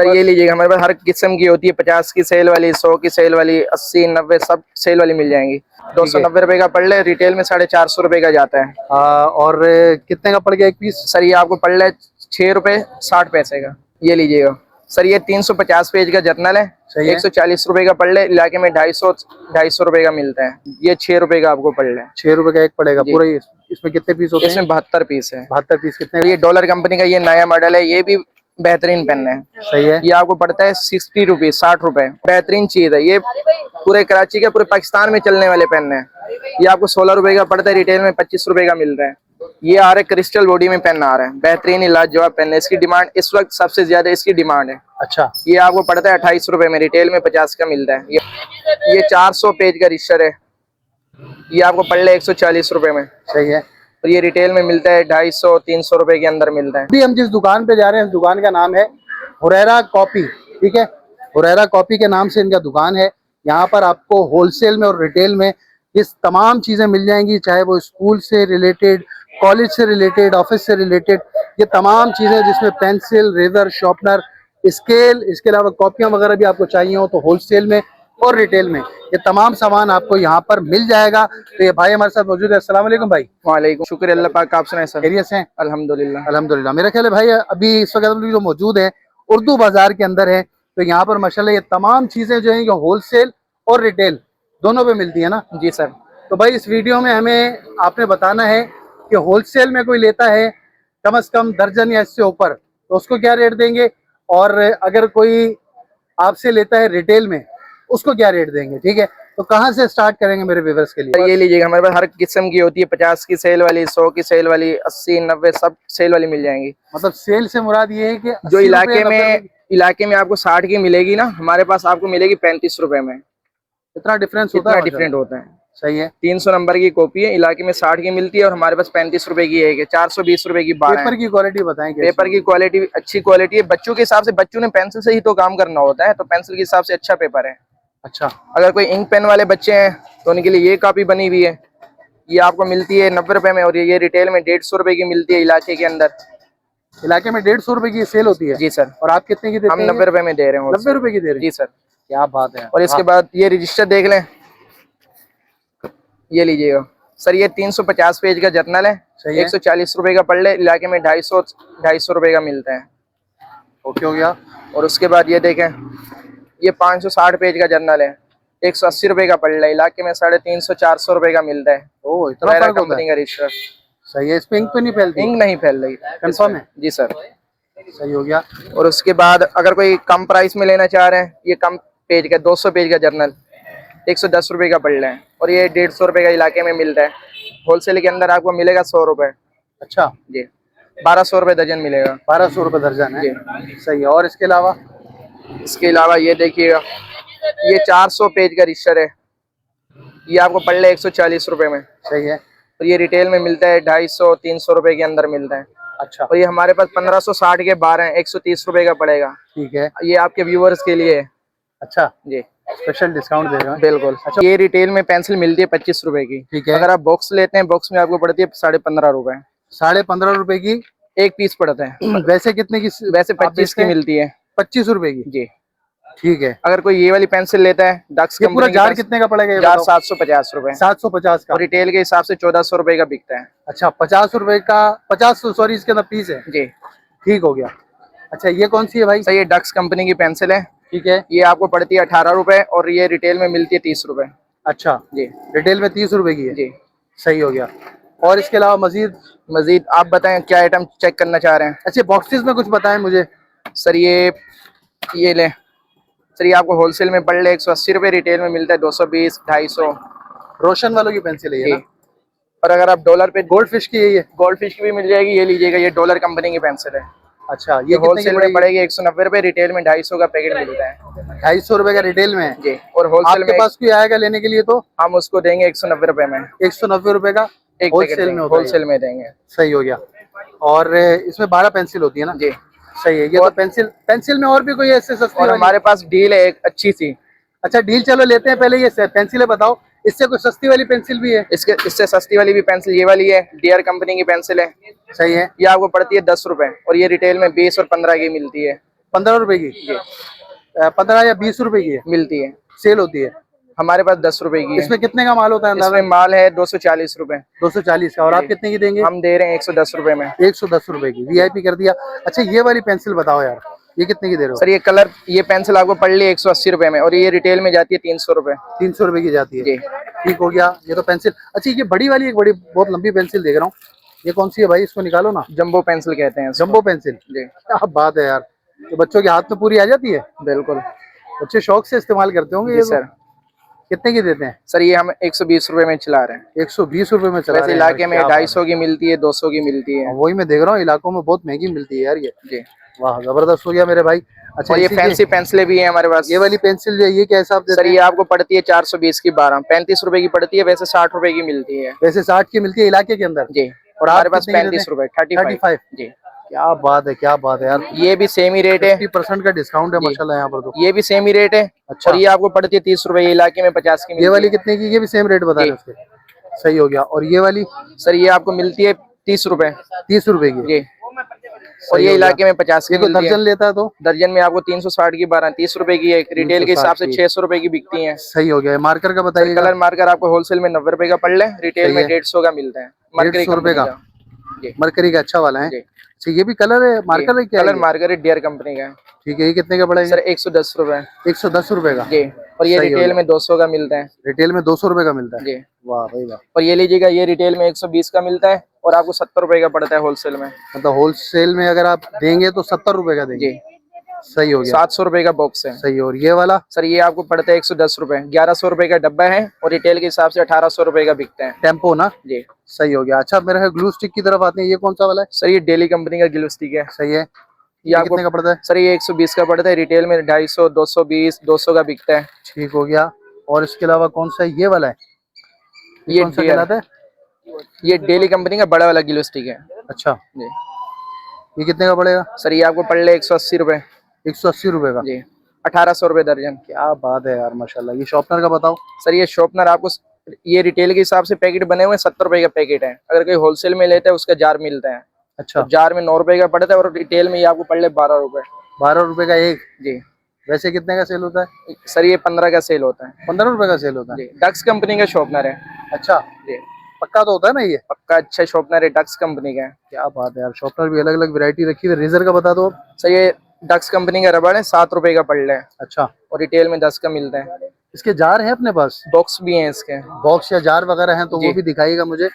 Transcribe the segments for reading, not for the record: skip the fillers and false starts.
Sir ये लीजिएगा, हमारे पास हर किस्म की होती है, 50 की सेल वाली, 100 की सेल वाली, 80, 90 सब सेल वाली मिल जाएंगी। 290 रुपए का पड़ रहा है, रिटेल में 450 रुपए का जाता है। और कितने का पड़ गया एक पीस? सर ये आपको पड़ रहा है 6 रुपए 60 पैसे का। ये लीजिएगा सर, ये 350 पेज का जर्नल है, 140 रुपए का पड़ रहा है। इलाके में 250 रुपए का मिलता है। ये 6 रुपए का आपको पड़ रहा है। 6 रुपए का एक पड़ेगा पूरा। इसमें कितने पीस होते हैं? इसमें 72 पीस है। 72 पीस कितने? ये डॉलर कंपनी का ये नया मॉडल है, ये भी बेहतरीन पेन है। सही है। ये आपको पड़ता है 60 रुपीज, 60 रुपए। बेहतरीन चीज है ये, पूरे कराची का, पूरे पाकिस्तान में चलने वाले पेन है। ये आपको 16 रुपए का पड़ता है, रिटेल में 25 रुपए का मिल रहा है। ये आ रहा है क्रिस्टल बॉडी में पेन आ रहा है, बेहतरीन लाजवाब पेन है। इसकी डिमांड इस वक्त सबसे ज्यादा इसकी डिमांड है। अच्छा। ये आपको पड़ता है 28 रुपए में, रिटेल में 50 का मिलता है। ये 400 पेज का रजिस्टर है, ये आपको पड़ रहा है 140 रुपए में। सही है। तो ये रिटेल में मिलता है 250-300 रुपए के अंदर मिलता है। अभी हम जिस दुकान पे जा रहे हैं, इस दुकान का नाम है हुरैरा कॉपी। ठीक है, हुरैरा कॉपी के नाम से इनका दुकान है। यहाँ पर आपको होलसेल में और रिटेल में ये तमाम चीजें मिल जाएंगी, चाहे वो स्कूल से रिलेटेड, कॉलेज से रिलेटेड, ऑफिस से रिलेटेड, ये तमाम चीजें जिसमें पेंसिल, रेजर, शार्पनर, स्केल, इसके अलावा कॉपियां वगैरह भी आपको चाहिए हो तो होलसेल में और रिटेल में ये तमाम सामान आपको यहाँ पर मिल जाएगा। तो ये भाई हमारे साथ मौजूद है। अस्सलाम वालेकुम भाई। वालेकुम, शुक्र अल्लाह पाक, आप सुनाए सर? खैरियत से हैं? अल्हम्दुलिल्लाह। अल्हम्दुलिल्लाह। मेरा ख्याल है भाई अभी इस वक्त हम लोग जो मौजूद है उर्दू बाजार के अंदर है, तो यहाँ पर माशाल्लाह ये तमाम चीजें जो है ये होलसेल और रिटेल दोनों पे मिलती है ना? जी सर। तो भाई इस वीडियो में हमें आपने बताना है कि होलसेल में कोई लेता है कम से कम दर्जन या इससे ऊपर तो उसको क्या रेट देंगे, और अगर कोई आपसे लेता है रिटेल में उसको क्या रेट देंगे। ठीक है, तो कहाँ से स्टार्ट करेंगे मेरे व्यूअर्स के लिए? ये लीजिएगा, हमारे पास हर किस्म की होती है, 50 की सेल वाली, 100 की सेल वाली, 80, 90 सब सेल वाली मिल जाएंगी। मतलब सेल से मुराद ये है कि जो इलाके में आपको 60 की मिलेगी ना, हमारे पास आपको मिलेगी 35 रुपए में। इतना डिफरेंस होता है? डिफरेंट होता है। सही है। 300 नंबर की कॉपी है, इलाके में 60 की मिलती है और हमारे पास 35 रुपए की है, 420 रुपए की 12 पेपर की क्वालिटी बताएं। पेपर की क्वालिटी अच्छी क्वालिटी है, बच्चों के हिसाब से। बच्चों ने पेंसिल से ही तो काम करना होता है, तो पेंसिल के हिसाब से अच्छा पेपर है। अच्छा। अगर कोई इंक पेन वाले बच्चे हैं तो उनके लिए ये कॉपी बनी हुई है, ये आपको मिलती है 90 रुपए में, और ये रिटेल में 150 रुपए की मिलती है। इलाके के अंदर, इलाके में 150 रुपए की सेल होती है? जी सर। और आप कितने की देते हैं? हम 90 रुपए में दे रहे हैं। 90 रुपए की दे रहे हैं? जी सर। क्या बात है। और इसके बाद ये रजिस्टर देख लें, ये लीजिएगा सर, ये 350 पेज का जर्नल है, 140 रुपए का पड़ रहा है। इलाके में 250 रुपए का मिलता है। ओके हो गया। और उसके बाद ये देखें, ये 560 पेज का जर्नल है, 180 रुपए का पड़ रहा है। इलाके में 350-400 रुपए का मिलता है। ओह, इतना फर्क होता कंपनी का रजिस्टर। सही है। इस पे इंक तो नहीं फैलती? इंक नहीं फैल रही। कंफर्म है? जी सर। सही हो गया। और उसके बाद अगर कोई कम प्राइस में लेना चाह रहे हैं, ये कम पेज का 200 पेज का जर्नल 110 रुपए का पड़ रहा है, और ये 150 रुपए का इलाके में मिलता है। होलसेल के अंदर आपको मिलेगा 100 रुपए। अच्छा जी, 1200 रुपए दर्जन मिलेगा। 1200 रुपए दर्जन है? सही है। और इसके अलावा ये देखिएगा, ये 400 पेज का रजिस्टर है, ये आपको पड़ रहा है 140 रुपए में। सही है। और ये रिटेल में मिलता है 250-300 रुपए के अंदर मिलता है। अच्छा। और ये हमारे पास 1560 के 12 हैं, 130 रुपए का पड़ेगा। ठीक है, ये आपके व्यूअर्स के लिए है। अच्छा जी, स्पेशल डिस्काउंट दे रहे हैं? बिल्कुल। अच्छा, ये रिटेल में पेंसिल मिलती है 25 रुपए की। ठीक है। अगर आप बॉक्स लेते हैं, बॉक्स में आपको पड़ती है 15.5 रुपए। 15.5 रुपए की एक पीस पड़ता है। वैसे कितने की? वैसे 25 की मिलती है। 25 रुपए की? जी। ठीक है। अगर कोई ये वाली पेंसिल लेता है, डक्स ये पूरा जार कितने का पड़ेगा? जार 750 रुपए। 750 का? और रिटेल के हिसाब से 1400 रुपए का बिकता है। अच्छा, 50 रुपए का, 50 सॉरी इसके अंदर पीस है? जी। ठीक हो गया। अच्छा, ये कौन सी है भाई? सर, ये डक्स कंपनी की पेंसिल है। ठीक है। ये आपको पड़ती है 18 रुपए, और ये रिटेल में मिलती है 30 रुपए। अच्छा जी, रिटेल में 30 रुपए की है? जी। सही हो गया। और इसके अलावा मजीद आप बताएं क्या आइटम चेक करना चाह रहे हैं? अच्छे बॉक्सेस में कुछ बताएं मुझे। सर ये ले सर, ये आपको होलसेल में पड़ रहा है 180 रुपए, रिटेल में मिलता है 220, 250। रोशन वालों की पेंसिल है ये ना? और अगर आप डॉलर पे, गोल्ड फिश की है ये? गोल्ड फिश की भी मिल जाएगी। ये लीजिएगा, ये डॉलर कंपनी की पेंसिल है। अच्छा, ये होलसेल में पड़ेगी 190 रुपए, रिटेल में 250 का पैकेट मिलता है। 250 रुपए का रिटेल में? जी। और होलसेल में पास कोई आएगा लेने के लिए तो हम उसको देंगे 190 रुपए में। 190 रुपए का एक होलसेल में देंगे। सही हो गया। और इसमें 12 पेंसिल होती है ना? जी। सही है। ये तो पेंसिल में और भी कोई ऐसे सस्ती? और हमारे पास डील है एक अच्छी सी। अच्छा, डील चलो लेते हैं। पहले ये पेंसिलें बताओ, इससे कोई सस्ती वाली पेंसिल भी है? इससे सस्ती वाली भी पेंसिल ये वाली है, डीआर कंपनी की पेंसिल है। सही है। ये आपको पड़ती है 10 रुपए, और ये रिटेल में 20 और 15 की मिलती है। 15 रुपए की, 15 या 20 रुपए की मिलती है, सेल होती है। हमारे पास 10 रुपए की है। इसमें कितने का माल होता है अंदाजा? इसमें माल है 240 रुपए, 240 का। और आप कितने की देंगे? हम दे रहे हैं 110 रुपए में। 110 रुपए की, वीआईपी कर दिया। अच्छा ये वाली पेंसिल बताओ यार, ये कितने की दे रहे हो? सर ये कलर, ये पेंसिल आपको पड़ रही है 180 रुपए में, और ये रिटेल में जाती है 300 रुपए। 300 रुपए की जाती है जी। ठीक हो गया। ये तो पेंसिल। अच्छा ये बड़ी वाली, एक बड़ी बहुत लंबी पेंसिल देख रहा हूँ, ये कौन सी है भाई? इसको निकालो ना। जंबो पेंसिल कहते हैं इसको। Jumbo pencil. जी, क्या बात है यार, तो बच्चों के हाथ में पूरी आ जाती है। बिल्कुल। बच्चे शौक से इस्तेमाल करते होंगे ये जी सर। तो। कितने की देते हैं? सर ये हम 120 रुपए में चला रहे हैं। 120 रुपए में चला वैसे रहे हैं। इलाके में क्या बात 250 की मिलती है, 200 की मिलती है। है। वही मैं देख रहा हूँ, इलाकों में बहुत महंगी मिलती है यार ये। जी। वाह जबरदस्त हो गया मेरे भाई। अच्छा और ये इसी फैंसी पेंसिलें भी है हमारे पास। ये वाली पेंसिल जो है ये क्या हिसाब देते सर ये आपको पड़ती है 420 की 12, 35 रुपए की पड़ती है, वैसे 60 रुपए की मिलती है। हैं? वैसे 60 की मिलती है इलाके के अंदर। जी। और हमारे आप पास कितने की 35 देते रुपए, हैं? 35। जी। क्या बात है, क्या बात है यार। ये भी सेम ही रेट है, 50% का डिस्काउंट है जी। माशाल्लाह यहाँ पर तो। ये भी सेम ही रेट है। अच्छा। और ये आपको पड़ती है 30 रुपए, ये इलाके में 50 की मिलती ये है। वाली कितने की? ये भी सेम रेट बता रहे जी। हैं उसके। सही हो गया। और ये वाली? सर ये आपको मिलती है 30 रुपए। 30 रुपए की। जी। और सही ये हो गया। इलाके में 50 की ये कोई मिलती है। दर्जन लेता है तो? दर्जन में आपको 360 की 12, 30 रुपए की है। रिटेल के हिसाब से 360 की। 600 रुपए की बिकती है। सही हो गया। मार्कर का बताइएगा। कलर मार्कर आपको होलसेल में 90 रुपए का पड़ रहा है, रिटेल सही में है। 150 का मिलता है। मरकरी 150 रुपए कंपनी का। जी। मरकरी का अच्छा वाला है। जी। अच्छा ये भी कलर है, मार्कर है क्या? कलर ये मार्कर है, डियर कंपनी का है। ठीक है। ये कितने का पड़ेगा? सर 110 रुपए। 110 रुपए का। जी। और ये सही हो रिटेल गया। में 200 का मिलता है। रिटेल में 200 रुपए का मिलता है। जी। वाह भाई वाह। और ये लीजिएगा, ये रिटेल में 120 का मिलता है और आपको 70 रुपए का पड़ता है होलसेल में। मतलब होलसेल में अगर आप देंगे तो 70 रुपए का देंगे। जी। सही हो गया। 700 रुपए का बॉक्स है। सही। और ये वाला? सर ये आपको पड़ता है 110 रुपए, 1100 रुपए का डब्बा है, और रिटेल के हिसाब से 1800 रुपए का बिकता है। टेम्पो ना? जी। सही हो गया। अच्छा मेरे ग्लू स्टिक की तरफ आते हैं, ये कौन सा वाला है? सर ये डेली कंपनी का ग्लू स्टिक है। सही है। ये ये आपको कितने का पड़ता है? सर ये 120 का पड़ता है, रिटेल में 250, 220, 200 का बिकता है। ठीक हो गया। और इसके अलावा कौन सा है? ये वाला है? ये कौन सा डियर, कहलाता है? ये डेली कंपनी का बड़ा वाला ग्लू स्टिक है। अच्छा जी। ये कितने का पड़ेगा? सर ये आपको पड़ रहा है 180 रुपए। 180 रुपए का। जी। 1800 रुपए दर्जन। क्या बात है यार माशाल्लाह। ये शॉर्पनर का बताओ। सर ये शॉर्पनर आपको, ये रिटेल के हिसाब से पैकेट बने हुए 70 रुपए का पैकेट है। अगर कोई होलसेल में लेता है उसका जार मिलता है। अच्छा। तो जार में 9 रुपए का पड़ता है, और रिटेल में ये आपको पड़ रहा है 12 रुपए। 12 रुपए का एक। जी। वैसे कितने का सेल होता है? सर ये 15 का सेल होता है। 15 रुपए का सेल होता है। जी। डक्स कंपनी का शॉर्पनर है। अच्छा। जी। पक्का तो होता है ना ये? पक्का अच्छा शॉर्पनर है, डक्स कंपनी का है। क्या बात है यार। शॉर्पनर भी अलग अलग वैरायटी रखी हुई है। रेजर का बता दो अब। सर ये डक्स कंपनी का रबड़ है, 7 रुपए का पड़ रहा है, अच्छा। और रिटेल में 10 का मिलता है। इसके जार हैं अपने पास? बॉक्स भी हैं इसके। बॉक्स या जार वगैरह हैं तो वो जी। भी दिखाइएगा मुझे।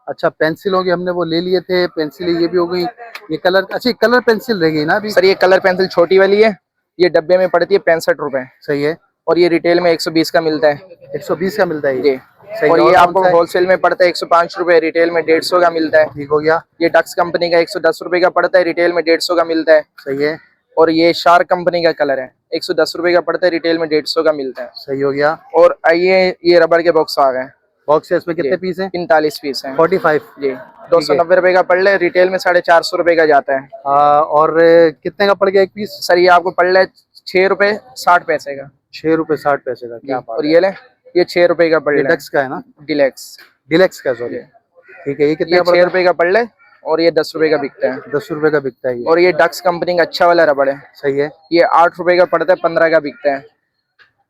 अच्छा पेंसिलों के हमने वो ले लिए थे, पेंसिल ये भी हो गई। ये कलर, अच्छा कलर पेंसिल रह गई ना अभी? सर ये कलर पेंसिल छोटी वाली है, ये डब्बे में पड़ती है 65 रुपए, सही है। और ये रिटेल में 120 का मिलता है। 120 का मिलता है ये? जी। सही। और ये कौन आपको सा है? होलसेल में पड़ता है 105 रुपए, रिटेल में 150 का मिलता है। ठीक हो गया। ये डक्स कंपनी का 110 रुपए का पड़ता है, रिटेल में 150 का मिलता है। सही है। और ये शार्क कंपनी का कलर है, 110 रुपए का पड़ता है, रिटेल में 150 का मिलता है। सही हो गया। और ये रबड़ के बॉक्स आ गए। बॉक्स है, इसमें कितने पीस हैं? 45 पीस है। 45। जी। 290 रुपए का पड़ रहा है, रिटेल में 450 रुपए का जाता है। और कितने का पड़ गया एक पीस? सर ये आपको पड़ रहा है 6 रुपए 60 पैसे का। 6 रुपए 60 पैसे का। क्या बात और है। ये ले, ये 6 रुपए का पड़ ये रहा है, डक्स का है ना? डिलेक्स। डिलेक्स का, सॉरी। ठीक है। ये कितने ये का पड़ता 6 है? रुपए का पड़ रहा है, और ये 10 रुपए का बिकता है। 10 रुपए का बिकता है ये। और ये डक्स कंपनी का अच्छा वाला रबड़ है, सही है। ये 8 रुपए का पड़ता है, 15 का बिकता है।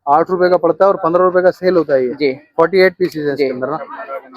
8 रुपए का पड़ता है और 15 रुपए का सेल होता है ये। जी। 48 पीसेज है इसके जी। अंदर ना।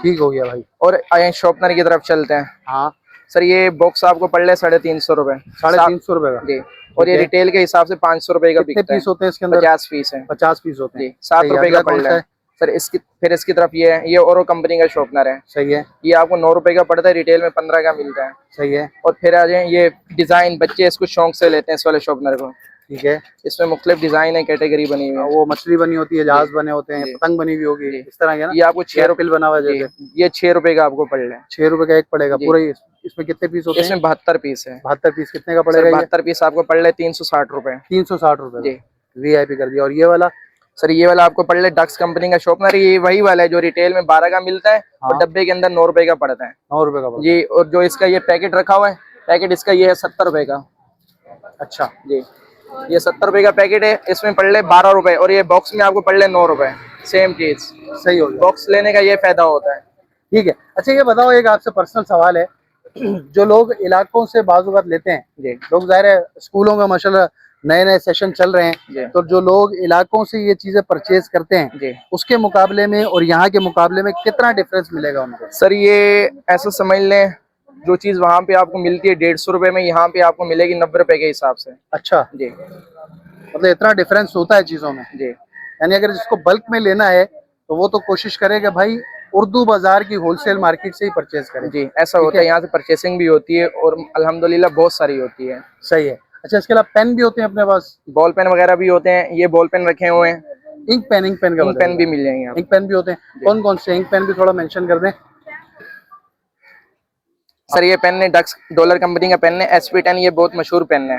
ठीक हो गया भाई। और आए शॉर्पनर की तरफ चलते हैं। हाँ। सर ये बॉक्स आपको पड़ रहा है 350 रुपए। 350 रुपए का। जी। और ये ठीक है। रिटेल के हिसाब से 500 रुपए का कितने बिकता है। पीस होते हैं इसके अंदर? 50 पीस है। 50 पीस होते हैं। जी। 7 सही है। रुपए अगला का पड़ कौन रहा सा है। सर इसकी फिर इसकी तरफ ये ओरो कंपनी का शॉर्पनर है। सही है। ये आपको 9 रुपए का पड़ता है, रिटेल में 15 का मिलता है। सही है। और फिर आ जाए ये डिजाइन, बच्चे इसको शौक से लेते हैं इस वाले शॉर्पनर को। ठीक है। इसमें मुख्तलिफ डिजाइन है, कैटेगरी बनी हुई है। वो मछली बनी होती है, जहाज बने होते हैं, जी। पतंग बनी हुई होगी, इस तरह के ना। ये आपको 6 रुपए बना हुआ है जैसे। ये 6 रुपए का आपको पड़ रहा है। 6 रुपए का एक पड़ेगा जी। पूरा ही। इसमें कितने पीस होते हैं? इसमें 72 पीस है। 72 पीस कितने का पड़ेगा? 72 पीस आपको पड़ रहा है 360 रुपए। 360 रुपए जी। वीआईपी कर दिया। और ये वाला? सर ये वाला आपको पड़ रहा है डक्स कंपनी का शॉर्पनर, ये वही वाला है जो रिटेल में 12 का मिलता है, और डब्बे के अंदर 9 रुपए का पड़ता है। 9 रुपए का पड़ता जी। और जो इसका ये पैकेट रखा हुआ है, पैकेट इसका ये है 70 रुपए का। है। अच्छा। जी। ये 70 रुपए का पैकेट है, इसमें पड़ रहे 12 रुपए, और ये बॉक्स में आपको पड़ रहे 9 रुपए। सेम चीज। सही हो गया। बॉक्स लेने का ये फायदा होता है। ठीक है। अच्छा ये बताओ, एक आपसे पर्सनल सवाल है जो लोग इलाकों से बाजुगत लेते हैं, जी लोग जाहिर है स्कूलों में माशाल्लाह नए नए सेशन चल रहे जी हैं, तो जो लोग इलाकों से ये चीजें परचेज करते हैं जी। उसके मुकाबले में और यहाँ के मुकाबले में कितना डिफरेंस मिलेगा उनको? सर ये ऐसा समझ लें, जो चीज़ वहाँ पे आपको मिलती है 150 रुपए में, यहाँ पे आपको मिलेगी 90 रुपए के हिसाब से। अच्छा, जी मतलब इतना डिफरेंस होता है चीजों में। जी यानी अगर जिसको बल्क में लेना है तो वो तो कोशिश करे कि भाई उर्दू बाजार की होलसेल मार्केट से ही परचेज करे। जी, ऐसा ठीक होता है। है, यहाँ से परचेसिंग भी होती है और अल्हम्दुलिल्लाह बहुत सारी होती है। सही है। अच्छा, इसके अलावा पेन भी होते हैं अपने पास? बॉल पेन वगैरह भी होते हैं, ये बॉल पेन रखे हुए हैं। इंक पेन का इंक पेन बताइए। भी मिल जाएंगे इंक आपको। पेन भी होते हैं, कौन कौन से इंक पेन भी थोड़ा मेंशन कर दें। सर ये पेन है डक्स डॉलर कंपनी का पेन है, SP10, ये बहुत मशहूर पेन है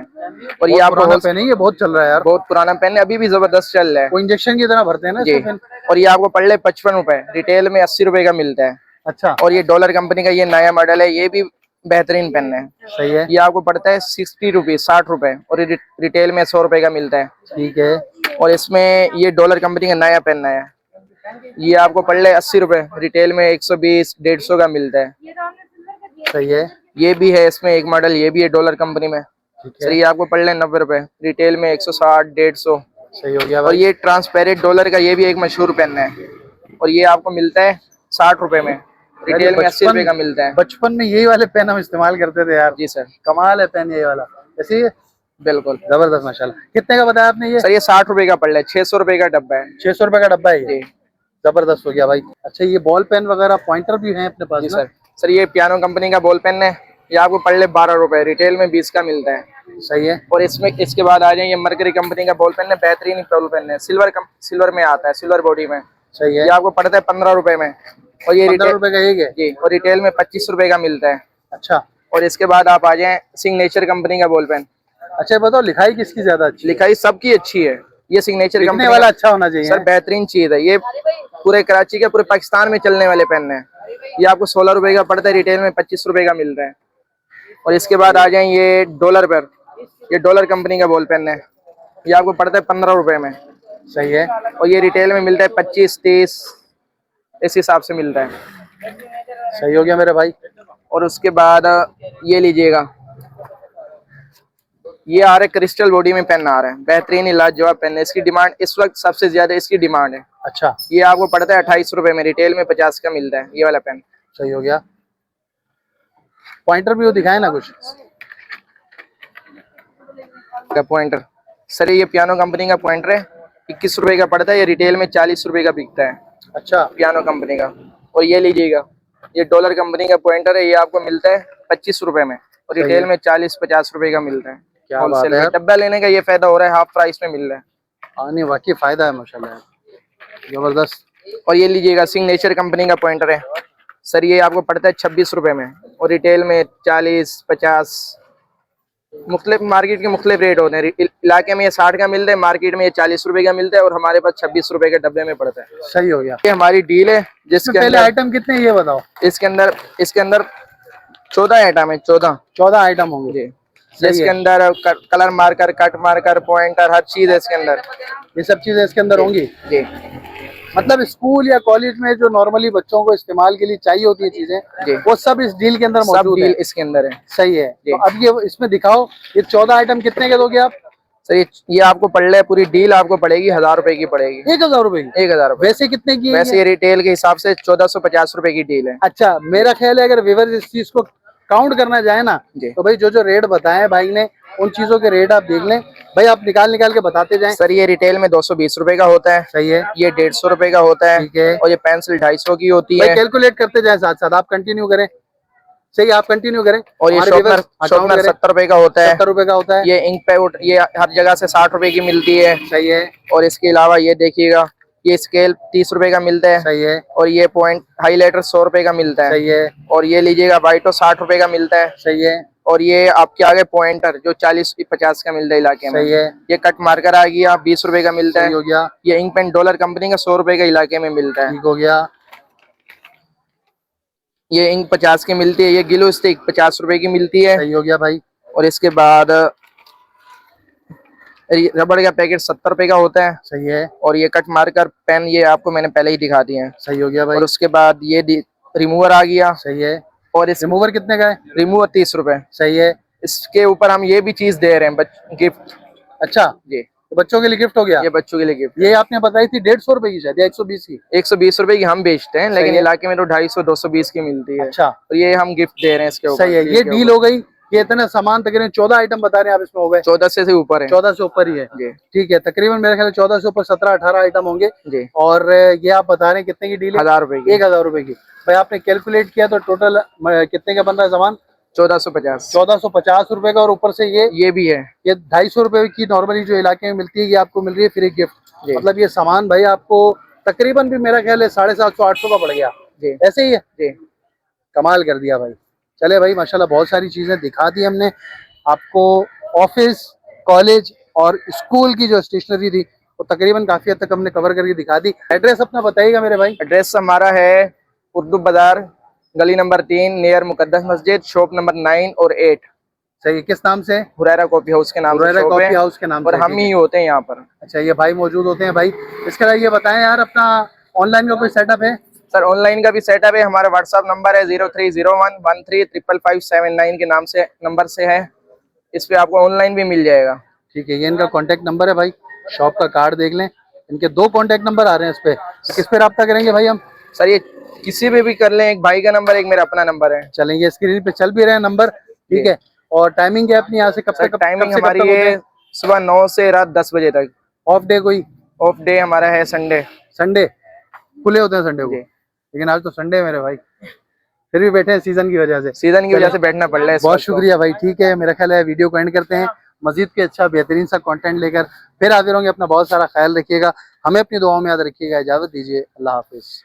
और ये बहुत आपको पुराना पेन है, ये बहुत चल रहा है यार। बहुत पुराना पेन है, अभी भी जबरदस्त चल रहा है। वो इंजेक्शन की तरह भरते हैं ना जी, इसको पेन? और ये आपको पड़ रहा है 55 रुपए, रिटेल में 80 रुपए का मिलता है। अच्छा, और ये डॉलर कंपनी का ये नया मॉडल है, ये भी बेहतरीन पेन है। सही है। ये आपको पड़ता है 60 रुपीज, 60 रुपए, और ये रिटेल में 100 रुपए का मिलता है। ठीक है, और इसमें ये डॉलर कंपनी का नया पेन है, ये आपको पड़ रहा है 80 रुपए, रिटेल में 120 150 का मिलता है। सही है। ये भी है इसमें एक मॉडल, ये भी है डॉलर कंपनी में। ठीक सर है, ये आपको पड़ रहा है 90 रुपए, रिटेल में 160 150। सही हो गया और भाई। ये ट्रांसपेरेंट डॉलर का ये भी एक मशहूर पेन है, और ये आपको मिलता है 60 रुपए में, रिटेल में 80 रुपए का मिलता है। बचपन में यही वाले पेन हम इस्तेमाल करते थे यार। जी सर, कमाल है पेन ये वाला। ऐसे ही बिल्कुल। जबरदस्त माशाल्लाह। कितने का बताया आपने ये? सर ये 60 रुपए का पड़ रहा है, 600 रुपए का डब्बा है। 600 रुपए का डब्बा है ये। जी जबरदस्त हो गया भाई। अच्छा, ये बॉल पेन वगैरह पॉइंटर भी हैं अपने पास जी ना? सर। सर ये पियानो कंपनी का बॉल पेन है, ये आपको पड़ रहा है 12 रुपए, रिटेल में 20 का मिलता है। सही है। और इसमें इसके बाद आ जाए, ये मरकरी कंपनी का बॉल पेन है, बेहतरीन बॉल पेन है, सिल्वर में आता है, सिल्वर बॉडी में। सही है। ये आपको पड़ता है 15 रुपए में, और ये 15 रुपए का एक है? जी, और रिटेल में 25 रुपए का मिलता है। अच्छा। और इसके बाद आप आ जाएं सिग्नेचर कंपनी का बॉल पेन। अच्छा, बताओ लिखाई किसकी ज्यादा अच्छी? लिखाई सबकी अच्छी है, ये सिग्नेचर लिखने कंपनी वाला अच्छा होना चाहिए। सर बेहतरीन चीज है, ये पूरे कराची के पूरे पाकिस्तान में चलने वाले पेन है। ये आपको 16 रुपए का पड़ता है, रिटेल में 25 रुपए का मिलता है। और इसके बाद आ जाए ये डॉलर पर, ये डॉलर कंपनी का बॉल पेन है, ये आपको पड़ता है 15 रुपए में। सही है। और ये रिटेल में मिलता है 25 30, इस हिसाब से मिलता है। सही हो गया मेरे भाई। और उसके बाद ये लीजिएगा, ये आ रहा है क्रिस्टल बॉडी में पेन आ रहा है, बेहतरीन लाजवाब पेन है। इसकी डिमांड इस वक्त सबसे ज्यादा इसकी डिमांड है। अच्छा, ये आपको पड़ता है 28 रुपए में, रिटेल में 50 का मिलता है ये वाला पेन। सही हो गया। पॉइंटर भी वो दिखाए ना कुछ? का पॉइंटर, सर ये पियानो कंपनी का पॉइंटर है, 21 रुपए का पड़ता है, ये रिटेल में 40 रुपए का बिकता है, अच्छा, पियानो कंपनी का। और ये लीजिएगा, ये डॉलर कंपनी का पॉइंटर है, ये आपको मिलता है 25 रुपए में, और सही रिटेल है। में 40-50 रुपए का मिलता है। क्या होलसेल बात है में यार। डब्बा लेने का ये फायदा हो रहा है, हाफ प्राइस में मिल रहा है। हाँ नहीं, वाकई फायदा है माशाल्लाह, जबरदस्त। और ये लीजिएगा सिग्नेचर कंपनी का पॉइंटर है, सर ये आपको पड़ता है 26 रुपए में, और रिटेल में 40-50। मुख्तलिफ मार्केट के मुख्तलिफ रेट होते हैं, इलाके में ये 60 का मिलता है, मार्केट में ये 40 रुपए का मिलता है, और हमारे पास 26 रुपए के डब्बे में पड़ता है। सही हो गया। ये हमारी डील है जिसके पहले अंदर आइटम कितने ये बताओ? इसके अंदर 14 आइटम है, 14 14 आइटम होंगे। जी। जिसके अंदर colour marker, cut marker, pointer, हर चीज है इसके अंदर। ये सब चीजें इसके अंदर होंगी। जी मतलब स्कूल या कॉलेज में जो नॉर्मली बच्चों को इस्तेमाल के लिए चाहिए होती है जी। चीजें, वो सब इस डील के अंदर सब मौजूद है। डील इसके अंदर है। सही है। जी। तो अब ये इसमें दिखाओ, ये 14 आइटम कितने के दोगे आप? सर ये आपको पड़ रहा है, पूरी डील आपको पड़ेगी 1000 रुपए की पड़ेगी। 1000 रुपए की? 1000 रुपए। वैसे कितने की है वैसे ये रिटेल के हिसाब से 1450 रुपए की डील है। अच्छा, मेरा ख्याल है अगर व्यूअर्स इस चीज को काउंट करना चाहे ना, जी। तो भाई जो रेट बताए भाई ने, उन चीजों के रेट आप देख लें भाई, आप निकाल के बताते जाएं। सर ये रिटेल में 220 रुपए का होता है। सही है। ये 150 रुपए का होता है। ठीक है। और ये पेंसिल 250 की होती भाई है। कैलकुलेट करते जाए साथ साथ, आप कंटिन्यू करें। सही, आप कंटिन्यू करें। और ये शॉर्पनर 70 रुपए का होता है। 70 रुपए का होता है। ये इंक पे ये हर जगह से 60 रुपए की मिलती है। सही है। और इसके अलावा ये देखिएगा, ये स्केल 30 रुपए का मिलता है। सही है। और ये पॉइंट हाईलाइटर 100 रुपए का मिलता है। सही है। और ये लीजिएगा वाइटो 60 रुपए का मिलता है। सही है। और ये आपके आगे पॉइंटर जो 40-50 का मिलता है इलाके में। सही है। ये कट मार्कर आ गया, 20 रुपए का मिलता है। हो गया। ये इंक पेन डॉलर कंपनी का 100 रुपए का इलाके में मिलता है। ठीक हो गया। ये इंक 50 की मिलती है। ये ग्लू स्टिक 50 रुपए की मिलती है। सही हो गया भाई। और इसके बाद रबड़ का पैकेट 70 रुपए का होता है। सही है। और ये कट मार्कर पेन ये आपको मैंने पहले ही दिखा दिए हैं। सही हो गया भाई। और उसके बाद ये रिमूवर आ गया। सही है। और इस रिमूवर कितने का है? रिमूवर 30 रुपए। सही है। इसके ऊपर हम ये भी चीज दे रहे हैं गिफ्ट। अच्छा, जी, तो बच्चों के लिए गिफ्ट हो गया। ये बच्चों के लिए गिफ्ट। ये आपने बताई थी 150 रुपए की शायद या 120 की? 120 रुपए की हम बेचते हैं, लेकिन है। इलाके में तो 250 220 की मिलती है। अच्छा, और ये हम गिफ्ट दे रहे हैं इसके ऊपर। सही है। ये डील हो गई। ये इतने सामान तकरीबन 14 आइटम बता रहे हैं आप इसमें हो गए? 14 से ऊपर है। 14 से ऊपर ही है। जी ठीक है, तकरीबन मेरे ख्याल 14 से ऊपर 17-18 आइटम होंगे। जी। और ये आप बता रहे हैं कितने की डील है? 1000 रुपए की। 1000 रुपए की। भाई आपने कैलकुलेट किया तो टोटल कितने का बन रहा है सामान? 1450। 1450 रुपए का। और ऊपर से ये भी है। ये 250 रुपए की नॉर्मली जो इलाके में मिलती है ये आपको मिल रही है फ्री गिफ्ट। जी। मतलब ये सामान भाई आपको तकरीबन भी मेरा ख्याल है 750-800 का पड़ गया। जी ऐसे ही है। जी। कमाल कर दिया भाई। चले भाई, माशाल्लाह बहुत सारी चीजें दिखा दी हमने आपको। ऑफिस, कॉलेज और स्कूल की जो स्टेशनरी थी वो तकरीबन काफी हद तक हमने कवर करके दिखा दी। एड्रेस अपना बताइएगा मेरे भाई। एड्रेस हमारा है उर्दू बाजार, गली नंबर 3, नियर मुकद्दस मस्जिद, शॉप नंबर 9 और 8। सही है। किस नाम से? हुरैरा कॉफी हाउस के नाम से हुरैरा शॉप कॉफी है। हाउस के नाम और से। हम ही होते हैं यहाँ पर। अच्छा, ये भाई मौजूद होते हैं भाई। इसके अलावा ये बताएं यार, अपना ऑनलाइन का कोई सेटअप है? सर ऑनलाइन का भी सेटअप है। हमारा व्हाट्सएप नंबर है 0301135579 के नाम से नंबर से है। इस पे आपको ऑनलाइन भी मिल जाएगा। ठीक है, ये इनका कांटेक्ट नंबर है भाई। शॉप का कार्ड देख लें। इनके 2 कांटेक्ट नंबर आ रहे हैं इस पे। तो किस पे रब्ता करेंगे भाई हम? सर ये किसी पे भी कर लें, एक भाई का नंबर, एक मेरा अपना नंबर है। चलेंगे, स्क्रीन पे चल भी रहे हैं नंबर। ठीक है। और टाइमिंग है अपनी यहाँ से कब सर तक? टाइमिंग हमारी है सुबह 9 से रात 10 बजे तक। ऑफ डे कोई? ऑफ डे हमारा है संडे। संडे खुले होते हैं संडे को? जी। लेकिन आज तो संडे है मेरे भाई, फिर भी बैठे हैं सीजन की वजह से। सीजन की वजह से बैठना पड़ रहा है। बहुत शुक्रिया भाई। ठीक है, मेरा ख्याल है वीडियो को एंड करते हैं। मजीद के अच्छा बेहतरीन सा कंटेंट लेकर फिर हाजिर होंगे। अपना बहुत सारा ख्याल रखिएगा, हमें अपनी दुआओं में याद रखिएगा। इजाजत दीजिए, अल्लाह हाफिज।